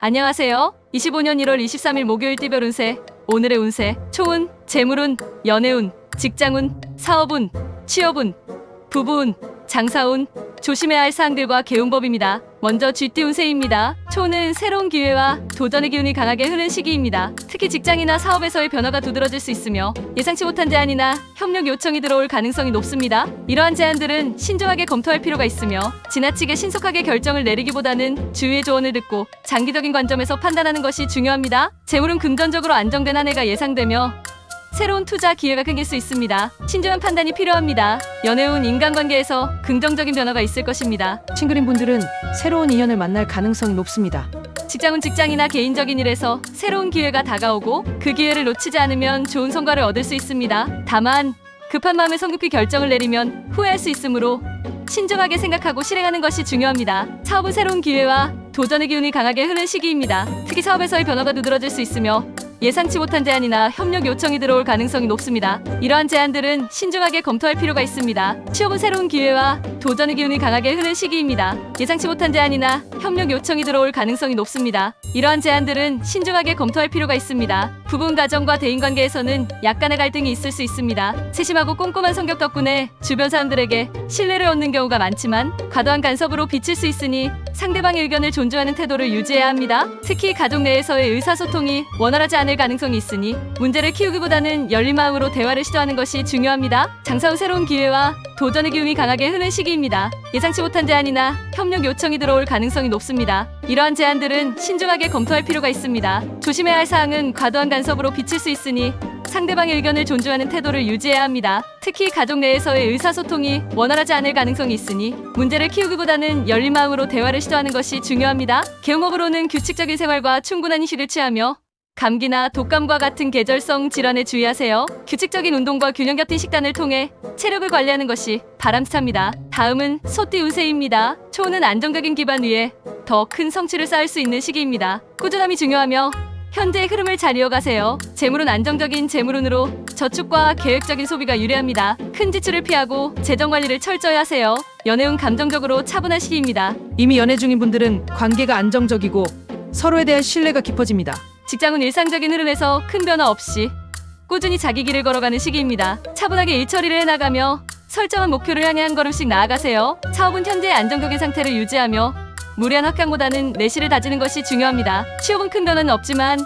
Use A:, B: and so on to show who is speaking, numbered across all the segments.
A: 안녕하세요. 25년 1월 23일 목요일 띠별 운세. 오늘의 운세. 초운, 재물운, 연애운, 직장운, 사업운, 취업운, 부부운, 장사운. 조심해야 할 사항들과 개운법입니다. 먼저 쥐띠 운세입니다. 초는 새로운 기회와 도전의 기운이 강하게 흐르는 시기입니다. 특히 직장이나 사업에서의 변화가 두드러질 수 있으며 예상치 못한 제안이나 협력 요청이 들어올 가능성이 높습니다. 이러한 제안들은 신중하게 검토할 필요가 있으며 지나치게 신속하게 결정을 내리기보다는 주위의 조언을 듣고 장기적인 관점에서 판단하는 것이 중요합니다. 재물은 금전적으로 안정된 한 해가 예상되며 새로운 투자 기회가 생길 수 있습니다. 신중한 판단이 필요합니다. 연애운, 인간관계에서 긍정적인 변화가 있을 것입니다.
B: 싱글인 분들은 새로운 인연을 만날 가능성이 높습니다.
A: 직장은 직장이나 개인적인 일에서 새로운 기회가 다가오고 그 기회를 놓치지 않으면 좋은 성과를 얻을 수 있습니다. 다만 급한 마음에 성급히 결정을 내리면 후회할 수 있으므로 신중하게 생각하고 실행하는 것이 중요합니다. 사업은 새로운 기회와 도전의 기운이 강하게 흐르는 시기입니다. 특히 사업에서의 변화가 두드러질 수 있으며 예상치 못한 제안이나 협력 요청이 들어올 가능성이 높습니다. 이러한 제안들은 신중하게 검토할 필요가 있습니다. 취업은 새로운 기회와 도전의 기운이 강하게 흐르는 시기입니다. 예상치 못한 제안이나 협력 요청이 들어올 가능성이 높습니다. 이러한 제안들은 신중하게 검토할 필요가 있습니다. 부부는 가정과 대인관계에서는 약간의 갈등이 있을 수 있습니다. 세심하고 꼼꼼한 성격 덕분에 주변 사람들에게 신뢰를 얻는 경우가 많지만 과도한 간섭으로 비칠 수 있으니 상대방의 의견을 존중하는 태도를 유지해야 합니다. 특히 가족 내에서의 의사소통이 원활하지 않을 가능성이 있으니 문제를 키우기보다는 열린 마음으로 대화를 시도하는 것이 중요합니다. 장사 후 새로운 기회와 도전의 기운이 강하게 흐르는 시기입니다. 예상치 못한 제안이나 협력 요청이 들어올 가능성이 높습니다. 이러한 제안들은 신중하게 검토할 필요가 있습니다. 조심해야 할 사항은 과도한 간섭으로 비칠 수 있으니 상대방의 의견을 존중하는 태도를 유지해야 합니다. 특히 가족 내에서의 의사소통이 원활하지 않을 가능성이 있으니 문제를 키우기보다는 열린 마음으로 대화를 시도하는 것이 중요합니다. 개운법으로는 규칙적인 생활과 충분한 휴식을 취하며 감기나 독감과 같은 계절성 질환에 주의하세요. 규칙적인 운동과 균형 잡힌 식단을 통해 체력을 관리하는 것이 바람직합니다. 다음은 소띠 운세입니다. 초는 안정적인 기반 위에 더 큰 성취를 쌓을 수 있는 시기입니다. 꾸준함이 중요하며 현재의 흐름을 잘 이어가세요. 재물은 안정적인 재물운으로 저축과 계획적인 소비가 유리합니다. 큰 지출을 피하고 재정 관리를 철저히 하세요. 연애운 감정적으로 차분한 시기입니다.
B: 이미 연애 중인 분들은 관계가 안정적이고 서로에 대한 신뢰가 깊어집니다.
A: 직장은 일상적인 흐름에서 큰 변화 없이 꾸준히 자기 길을 걸어가는 시기입니다. 차분하게 일처리를 해나가며 설정한 목표를 향해 한 걸음씩 나아가세요. 사업은 현재의 안정적인 상태를 유지하며 무리한 확장보다는 내실을 다지는 것이 중요합니다. 취업은 큰 변화는 없지만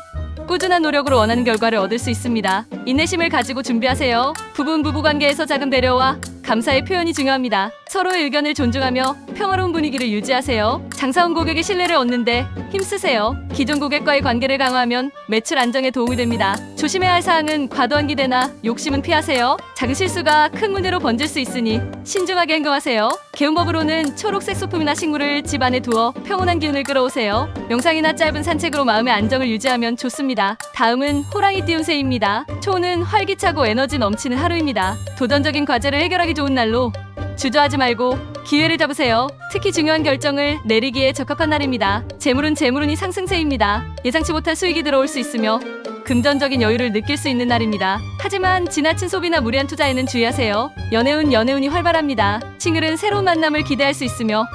A: 꾸준한 노력으로 원하는 결과를 얻을 수 있습니다. 인내심을 가지고 준비하세요. 부부는 부부관계에서 작은 배려와 감사의 표현이 중요합니다. 서로의 의견을 존중하며 평화로운 분위기를 유지하세요. 장사온 고객의 신뢰를 얻는데 힘쓰세요. 기존 고객과의 관계를 강화하면 매출 안정에 도움이 됩니다. 조심해야 할 사항은 과도한 기대나 욕심은 피하세요. 작은 실수가 큰 문제로 번질 수 있으니 신중하게 행동하세요. 개운법으로는 초록색 소품이나 식물을 집 안에 두어 평온한 기운을 끌어오세요. 명상이나 짧은 산책으로 마음의 안정을 유지하면 좋습니다. 다음은 호랑이띠 운세입니다. 초는 활기차고 에너지 넘치는 하루입니다. 도전적인 과제를 해결하기 좋은 날로 주저하지 말고 기회를 잡으세요. 특히 중요한 결정을 내리기에 적합한 날입니다. 재물은 재물운이 상승세입니다. 예상치 못한 수익이 들어올 수 있으며 금전적인 여유를 느낄 수 있는 날입니다. 하지만 지나친 소비나 무리한 투자에는 주의하세요. 연애운이 활발합니다. 싱글은 새로운 만남을 기대할 수 있으며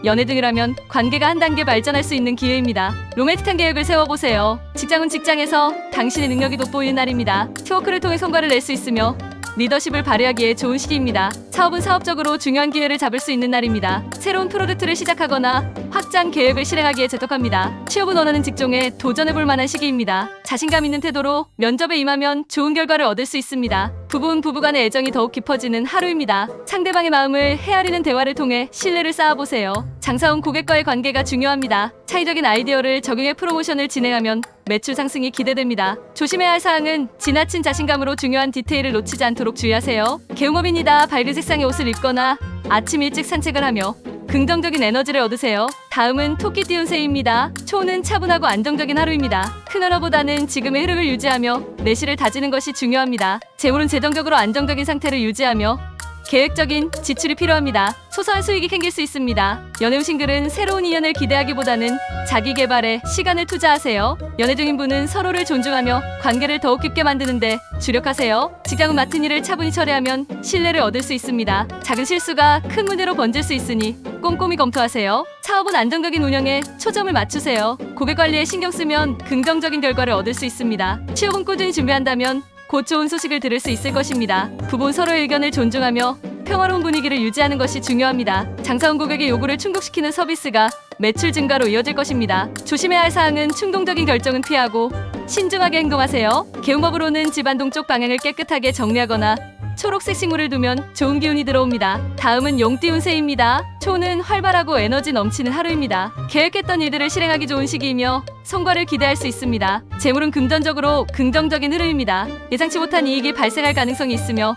A: 연애 중이라면 관계가 한 단계 발전할 수 있는 기회입니다. 로맨틱한 계획을 세워보세요. 직장은 직장에서 당신의 능력이 돋보이는 날입니다. 팀워크를 통해 성과를 낼 수 있으며 리더십을 발휘하기에 좋은 시기입니다. 사업은 사업적으로 중요한 기회를 잡을 수 있는 날입니다. 새로운 프로젝트를 시작하거나 확장 계획을 실행하기에 적합합니다. 취업은 원하는 직종에 도전해볼 만한 시기입니다. 자신감 있는 태도로 면접에 임하면 좋은 결과를 얻을 수 있습니다. 부부는 부부간의 애정이 더욱 깊어지는 하루입니다. 상대방의 마음을 헤아리는 대화를 통해 신뢰를 쌓아보세요. 장사온 고객과의 관계가 중요합니다. 창의적인 아이디어를 적용해 프로모션을 진행하면 매출 상승이 기대됩니다. 조심해야 할 사항은 지나친 자신감으로 중요한 디테일을 놓치지 않도록 주의하세요. 개운법입니다. 밝은 색상의 옷을 입거나 아침 일찍 산책을 하며 긍정적인 에너지를 얻으세요. 다음은 토끼띠 운세입니다. 초는 차분하고 안정적인 하루입니다. 큰 변화보다는 지금의 흐름을 유지하며 내실을 다지는 것이 중요합니다. 재물은 재정적으로 안정적인 상태를 유지하며 계획적인 지출이 필요합니다. 소소한 수익이 생길 수 있습니다. 연애운 싱글은 새로운 인연을 기대하기보다는 자기 개발에 시간을 투자하세요. 연애 중인 분은 서로를 존중하며 관계를 더욱 깊게 만드는데 주력하세요. 직장은 맡은 일을 차분히 처리하면 신뢰를 얻을 수 있습니다. 작은 실수가 큰 문제로 번질 수 있으니 꼼꼼히 검토하세요. 사업은 안정적인 운영에 초점을 맞추세요. 고객 관리에 신경 쓰면 긍정적인 결과를 얻을 수 있습니다. 취업은 꾸준히 준비한다면 곧 좋은 소식을 들을 수 있을 것입니다. 부부는 서로의 의견을 존중하며 평화로운 분위기를 유지하는 것이 중요합니다. 장사원 고객의 요구를 충족시키는 서비스가 매출 증가로 이어질 것입니다. 조심해야 할 사항은 충동적인 결정은 피하고 신중하게 행동하세요. 개운법으로는 집안 동쪽 방향을 깨끗하게 정리하거나 초록색 식물을 두면 좋은 기운이 들어옵니다. 다음은 용띠운세입니다. 초는 활발하고 에너지 넘치는 하루입니다. 계획했던 일들을 실행하기 좋은 시기이며 성과를 기대할 수 있습니다. 재물은 금전적으로 긍정적인 흐름입니다. 예상치 못한 이익이 발생할 가능성이 있으며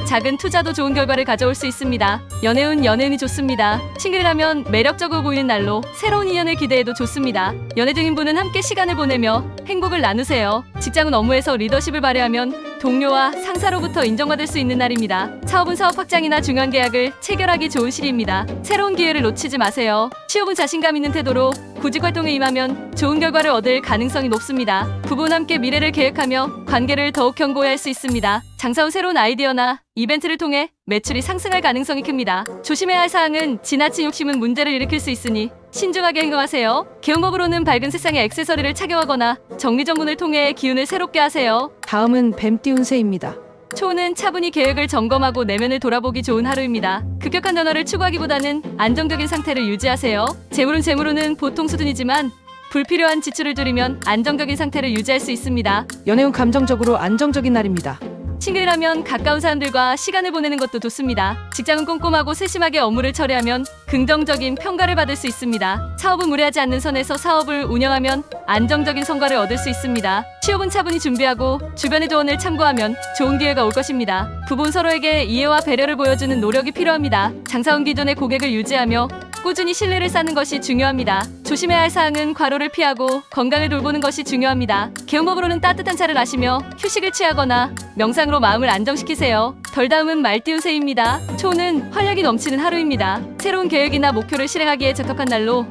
A: 작은 투자도 좋은 결과를 가져올 수 있습니다. 연애운이 좋습니다. 싱글이라면 매력적으로 보이는 날로 새로운 인연을 기대해도 좋습니다. 연애 중인 분은 함께 시간을 보내며 행복을 나누세요. 직장은 업무에서 리더십을 발휘하면 동료와 상사로부터 인정받을 수 있는 날입니다. 사업은 사업 확장이나 중요한 계약을 체결하기 좋은 시기입니다. 새로운 기회를 놓치지 마세요. 취업은 자신감 있는 태도로 구직 활동에 임하면 좋은 결과를 얻을 가능성이 높습니다. 부부는 함께 미래를 계획하며 관계를 더욱 견고히 할 수 있습니다. 장사후 새로운 아이디어나 이벤트를 통해 매출이 상승할 가능성이 큽니다. 조심해야 할 사항은 지나친 욕심은 문제를 일으킬 수 있으니 신중하게 행동하세요. 개운법으로는 밝은 색상의 액세서리를 착용하거나 정리정돈을 통해 기운을 새롭게 하세요.
B: 다음은 뱀띠운세입니다.
A: 초는 차분히 계획을 점검하고 내면을 돌아보기 좋은 하루입니다. 급격한 변화를 추구하기보다는 안정적인 상태를 유지하세요. 재물은 보통 수준이지만 불필요한 지출을 줄이면 안정적인 상태를 유지할 수 있습니다.
B: 연애운 감정적으로 안정적인 날입니다.
A: 싱글이라면 가까운 사람들과 시간을 보내는 것도 좋습니다. 직장은 꼼꼼하고 세심하게 업무를 처리하면 긍정적인 평가를 받을 수 있습니다. 사업은 무리하지 않는 선에서 사업을 운영하면 안정적인 성과를 얻을 수 있습니다. 취업은 차분히 준비하고 주변의 조언을 참고하면 좋은 기회가 올 것입니다. 부부는 서로에게 이해와 배려를 보여주는 노력이 필요합니다. 장사원 기존의 고객을 유지하며 꾸준히 신뢰를 쌓는 것이 중요합니다. 조심해야 할 사항은 과로를 피하고 건강을 돌보는 것이 중요합니다. 개운법으로는 따뜻한 차를 마시며 휴식을 취하거나 명상으로 마음을 안정시키세요. 덜다음은 말띠운세입니다. 초는 활력이 넘치는 하루입니다. 새로운 계획이나 목표를 실행하기에 적합한 날로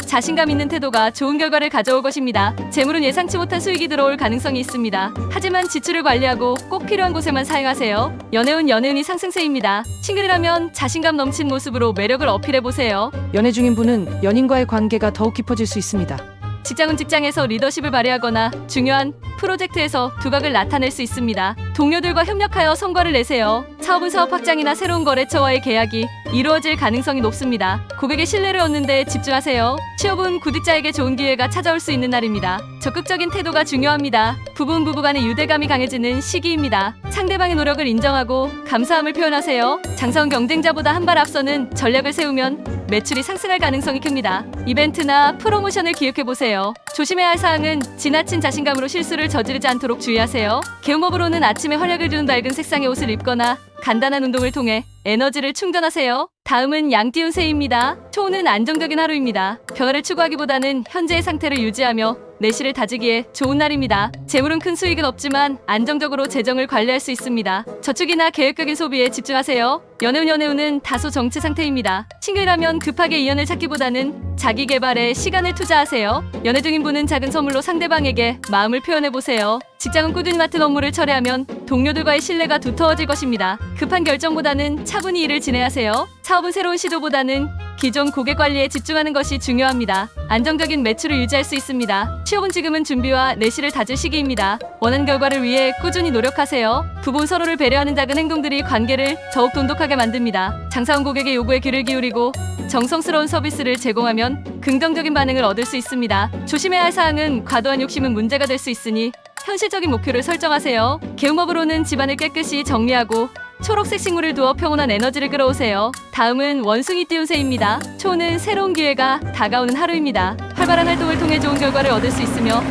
A: 자신감 있는 태도가 좋은 결과를 가져올 것입니다. 재물은 예상치 못한 수익이 들어올 가능성이 있습니다. 하지만 지출을 관리하고 꼭 필요한 곳에만 사용하세요. 연애운이 상승세입니다. 싱글이라면 자신감 넘친 모습으로 매력을 어필해보세요.
B: 연애 중인 분은 연인과의 관계가 더욱 깊어질 수 있습니다.
A: 직장은 직장에서 리더십을 발휘하거나 중요한 프로젝트에서 두각을 나타낼 수 있습니다. 동료들과 협력하여 성과를 내세요. 사업은 사업 확장이나 새로운 거래처와의 계약이 이루어질 가능성이 높습니다. 고객의 신뢰를 얻는 데 집중하세요. 취업은 구직자에게 좋은 기회가 찾아올 수 있는 날입니다. 적극적인 태도가 중요합니다. 부부 간의 유대감이 강해지는 시기입니다. 상대방의 노력을 인정하고 감사함을 표현하세요. 장사원 경쟁자보다 한 발 앞서는 전략을 세우면 매출이 상승할 가능성이 큽니다. 이벤트나 프로모션을 기획해보세요. 조심해야 할 사항은 지나친 자신감으로 실수를 저지르지 않도록 주의하세요. 개운법으로는 아침에 활력을 주는 밝은 색상의 옷을 입거나 간단한 운동을 통해 에너지를 충전하세요. 다음은 양띠운세입니다. 초는 안정적인 하루입니다. 변화를 추구하기보다는 현재의 상태를 유지하며 내실을 다지기에 좋은 날입니다. 재물은 큰 수익은 없지만 안정적으로 재정을 관리할 수 있습니다. 저축이나 계획적인 소비에 집중하세요. 연애운은 다소 정체 상태입니다. 싱글이라면 급하게 인연을 찾기보다는 자기 개발에 시간을 투자하세요. 연애 중인 분은 작은 선물로 상대방에게 마음을 표현해보세요. 직장은 꾸준히 맡은 업무를 처리하면 동료들과의 신뢰가 두터워질 것입니다. 급한 결정보다는 차분히 일을 진행하세요. 사업은 새로운 시도보다는 기존 고객 관리에 집중하는 것이 중요합니다. 안정적인 매출을 유지할 수 있습니다. 취업은 지금은 준비와 내실을 다질 시기입니다. 원하는 결과를 위해 꾸준히 노력하세요. 부부는 서로를 배려하는 작은 행동들이 관계를 더욱 돈독하게 만듭니다. 장사원 고객의 요구에 귀를 기울이고 정성스러운 서비스를 제공하면 긍정적인 반응을 얻을 수 있습니다. 조심해야 할 사항은 과도한 욕심은 문제가 될 수 있으니 현실적인 목표를 설정하세요. 개운법으로는 집안을 깨끗이 정리하고 초록색 식물을 두어 평온한 에너지를 끌어오세요. 다음은 원숭이띠운세입니다. 초는 새로운 기회가 다가오는 하루입니다. 활발한 활동을 통해 좋은 결과를 얻을 수 있으며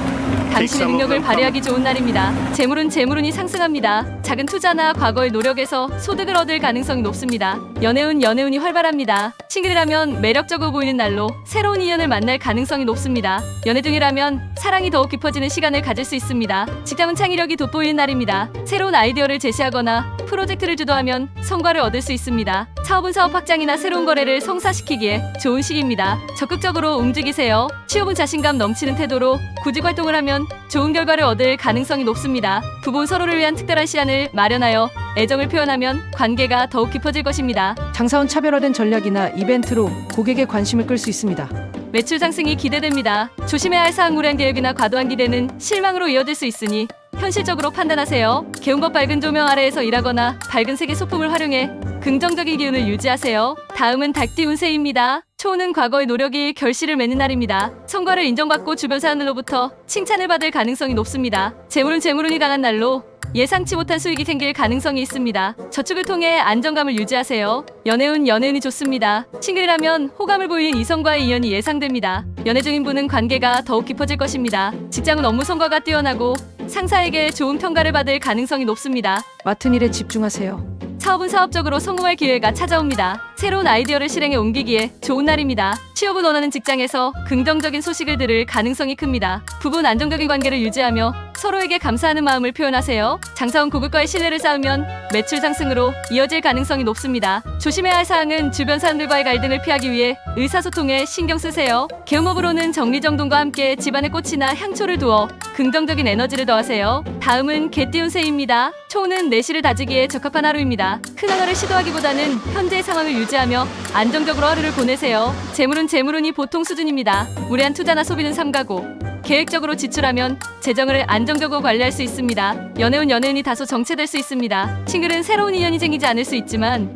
A: 당신의 능력을 발휘하기 좋은 날입니다. 재물운이 상승합니다. 작은 투자나 과거의 노력에서 소득을 얻을 가능성이 높습니다. 연애운이 활발합니다. 싱글이라면 매력적으로 보이는 날로 새로운 인연을 만날 가능성이 높습니다. 연애 중이라면 사랑이 더욱 깊어지는 시간을 가질 수 있습니다. 직장은 창의력이 돋보이는 날입니다. 새로운 아이디어를 제시하거나 프로젝트를 주도하면 성과를 얻을 수 있습니다. 사업은 사업 확장이나 새로운 거래를 성사시키기에 좋은 시기입니다. 적극적으로 움직이세요. 취업은 자신감 넘치는 태도로 구직 활동을 하면 좋은 결과를 얻을 가능성이 높습니다. 부부는 서로를 위한 특별한 시간을 마련하여 애정을 표현하면 관계가 더욱 깊어질 것입니다.
B: 장사원 차별화된 전략이나 이벤트로 고객의 관심을 끌 수 있습니다.
A: 매출 상승이 기대됩니다. 조심해야 할 사항 무리한 계획이나 과도한 기대는 실망으로 이어질 수 있으니 현실적으로 판단하세요. 개운법 밝은 조명 아래에서 일하거나 밝은 색의 소품을 활용해 긍정적인 기운을 유지하세요. 다음은 닭띠 운세입니다. 초는 과거의 노력이 결실을 맺는 날입니다. 성과를 인정받고 주변 사람들로부터 칭찬을 받을 가능성이 높습니다. 재물은 재물운이 강한 날로 예상치 못한 수익이 생길 가능성이 있습니다. 저축을 통해 안정감을 유지하세요. 연애운이 좋습니다. 싱글이라면 호감을 보이는 이성과의 인연이 예상됩니다. 연애 중인 분은 관계가 더욱 깊어질 것입니다. 직장은 업무 성과가 뛰어나고 상사에게 좋은 평가를 받을 가능성이 높습니다.
B: 맡은 일에 집중하세요.
A: 사업은 사업적으로 성공할 기회가 찾아옵니다. 새로운 아이디어를 실행에 옮기기에 좋은 날입니다. 취업을 원하는 직장에서 긍정적인 소식을 들을 가능성이 큽니다. 부부는 안정적인 관계를 유지하며 서로에게 감사하는 마음을 표현하세요. 장사원 고객과의 신뢰를 쌓으면 매출 상승으로 이어질 가능성이 높습니다. 조심해야 할 사항은 주변 사람들과의 갈등을 피하기 위해 의사소통에 신경 쓰세요. 개음업으로는 정리정돈과 함께 집안에 꽃이나 향초를 두어 긍정적인 에너지를 더하세요. 다음은 개띠 운세입니다. 초는 내실을 다지기에 적합한 하루입니다. 큰 변화를 시도하기보다는 현재의 상황을 유지하며 안정적으로 하루를 보내세요. 재물은 재물운이 보통 수준입니다. 무리한 투자나 소비는 삼가고 계획적으로 지출하면 재정을 안정적으로 관리할 수 있습니다. 연애운이 다소 정체될 수 있습니다. 싱글은 새로운 인연이 생기지 않을 수 있지만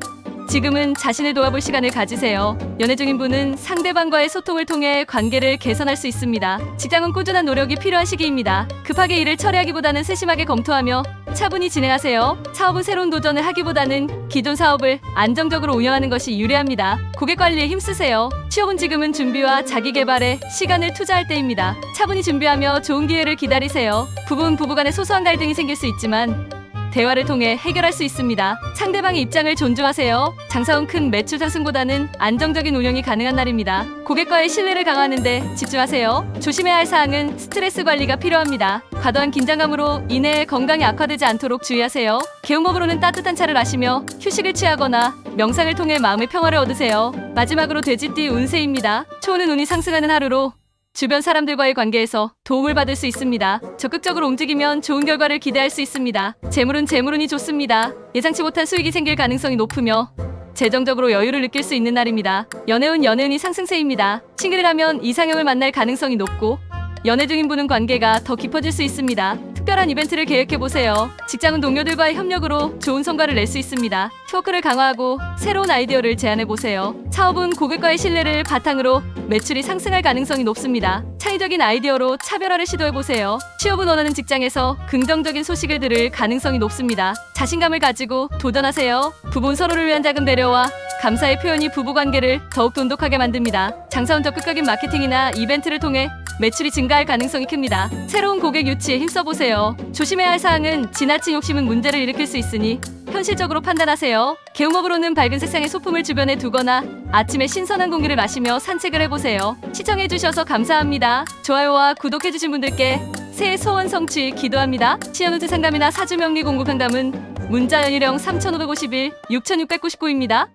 A: 지금은 자신을 도와볼 시간을 가지세요. 연애 중인 분은 상대방과의 소통을 통해 관계를 개선할 수 있습니다. 직장은 꾸준한 노력이 필요한 시기입니다. 급하게 일을 처리하기보다는 세심하게 검토하며 차분히 진행하세요. 사업은 새로운 도전을 하기보다는 기존 사업을 안정적으로 운영하는 것이 유리합니다. 고객 관리에 힘쓰세요. 취업은 지금은 준비와 자기 개발에 시간을 투자할 때입니다. 차분히 준비하며 좋은 기회를 기다리세요. 부부는 부부간에 소소한 갈등이 생길 수 있지만 대화를 통해 해결할 수 있습니다. 상대방의 입장을 존중하세요. 장사원 큰 매출 상승보다는 안정적인 운영이 가능한 날입니다. 고객과의 신뢰를 강화하는 데 집중하세요. 조심해야 할 사항은 스트레스 관리가 필요합니다. 과도한 긴장감으로 인해 건강이 악화되지 않도록 주의하세요. 개운법으로는 따뜻한 차를 마시며 휴식을 취하거나 명상을 통해 마음의 평화를 얻으세요. 마지막으로 돼지띠 운세입니다. 초는 운이 상승하는 하루로 주변 사람들과의 관계에서 도움을 받을 수 있습니다. 적극적으로 움직이면 좋은 결과를 기대할 수 있습니다. 재물은 재물운이 좋습니다. 예상치 못한 수익이 생길 가능성이 높으며 재정적으로 여유를 느낄 수 있는 날입니다. 연애운이 상승세입니다. 싱글이라면 이상형을 만날 가능성이 높고 연애 중인 분은 관계가 더 깊어질 수 있습니다. 특별한 이벤트를 계획해보세요. 직장은 동료들과의 협력으로 좋은 성과를 낼 수 있습니다. 트워크를 강화하고 새로운 아이디어를 제안해보세요. 사업은 고객과의 신뢰를 바탕으로 매출이 상승할 가능성이 높습니다. 창의적인 아이디어로 차별화를 시도해보세요. 취업은 원하는 직장에서 긍정적인 소식을 들을 가능성이 높습니다. 자신감을 가지고 도전하세요. 부부는 서로를 위한 작은 배려와 감사의 표현이 부부관계를 더욱 돈독하게 만듭니다. 장사원 적극적인 마케팅이나 이벤트를 통해 매출이 증가할 가능성이 큽니다. 새로운 고객 유치에 힘써보세요. 조심해야 할 사항은 지나친 욕심은 문제를 일으킬 수 있으니 현실적으로 판단하세요. 개운법으로는 밝은 색상의 소품을 주변에 두거나 아침에 신선한 공기를 마시며 산책을 해보세요. 시청해주셔서 감사합니다. 좋아요와 구독해주신 분들께 새해 소원 성취 기도합니다. 시연우즈 상담이나 사주명리 공급 상담은 문자 연일형 3551 6699입니다.